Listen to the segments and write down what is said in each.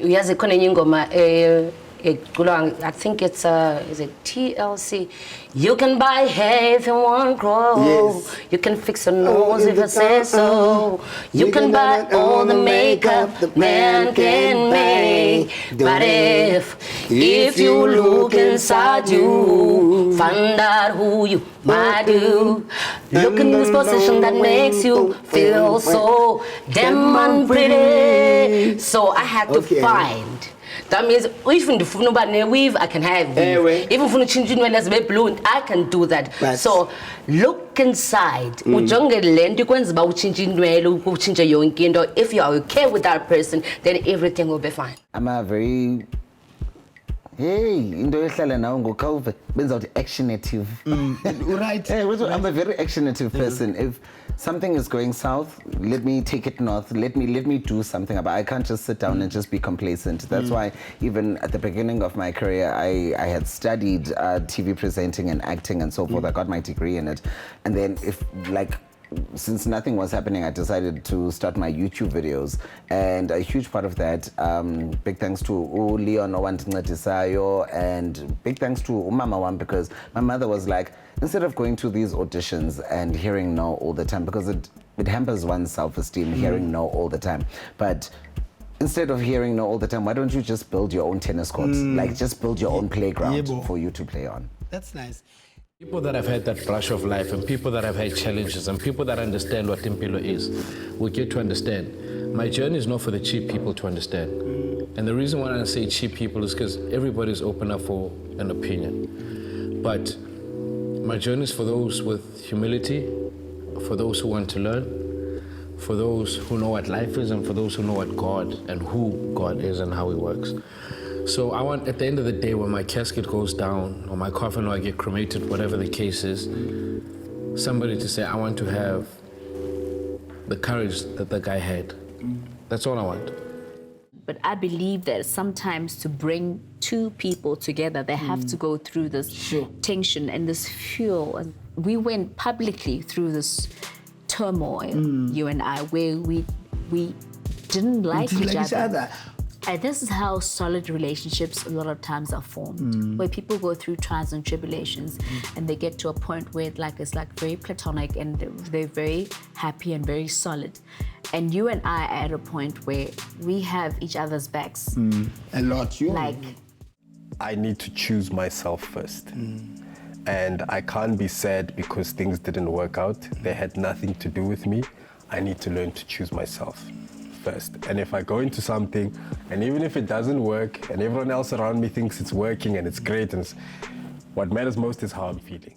Uyazi khona enye ingoma I think it's is it TLC? You can buy hair if you want grow. Yes. You can fix your nose if you say so. You can buy all the makeup the man can make. But if you look inside you, find out who you might do. Look in this position that makes you feel so damn unpretty. So I had to find. That means even if you don't weave, I can have weave. Even if you change as blue, I can do that. So look inside. If you are okay with that person, then everything will be fine. I'm a very into ehlala nawo ngokauve benza uthi actionative. Right. I'm a very actionative person. If something is going south, let me take it north. Let me do something about it. I can't just sit down and just be complacent. That's why even at the beginning of my career, I had studied TV presenting and acting and so forth. I got my degree in it. And then since nothing was happening, I decided to start my YouTube videos. And a huge part of that, big thanks to Leon Owantinetisayo, and big thanks to Umama Wam, because my mother was like, instead of going to these auditions and hearing no all the time, because it hampers one's self-esteem, hearing no all the time. But instead of hearing no all the time, why don't you just build your own tennis court? Like, just build your own playground for you to play on. That's nice. People that have had that brush of life, and people that have had challenges, and people that understand what Impilo is, will get to understand. My journey is not for the cheap people to understand. And the reason why I say cheap people is because everybody's open up for an opinion. But my journey is for those with humility, for those who want to learn, for those who know what life is, and for those who know what God and who God is and how He works. So I want, at the end of the day, when my casket goes down, or my coffin, or I get cremated, whatever the case is, somebody to say, I want to have the courage that the guy had. That's all I want. But I believe that sometimes to bring two people together, they have to go through this tension and this fuel. And we went publicly through this turmoil, you and I, where we didn't like each other. And this is how solid relationships a lot of times are formed, where people go through trials and tribulations, and they get to a point where it's like very platonic, and they're very happy and very solid. And you and I are at a point where we have each other's backs. A lot, you. I need to choose myself first. And I can't be sad because things didn't work out. They had nothing to do with me. I need to learn to choose myself first. And if I go into something, and even if it doesn't work, and everyone else around me thinks it's working and it's great, and what matters most is how I'm feeling.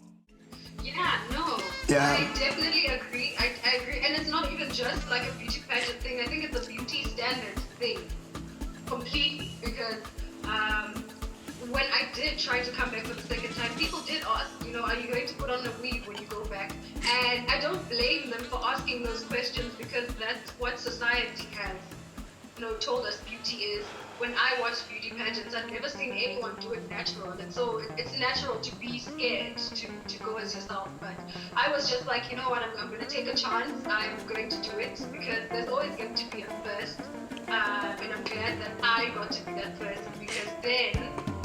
Yeah, no. Yeah. I definitely agree. I agree. And it's not even just like a beauty pageant thing. I think it's a beauty standards thing. Completely. Because when I did try to come back for the second time, people did ask, are you going to put on a weave when you go back? And I don't blame them for asking those questions, because that's what society has, told us beauty is. When I watch beauty pageants, I've never seen anyone do it natural. And so it's natural to be scared to go as yourself. But I was just like, you know what, I'm going to take a chance. I'm going to do it, because there's always going to be a first. And I'm glad that I got to be that person, because then,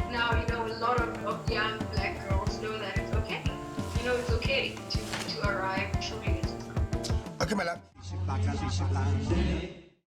now, a lot of young black girls know that it's okay. It's okay to arrive truly. Okay, my love.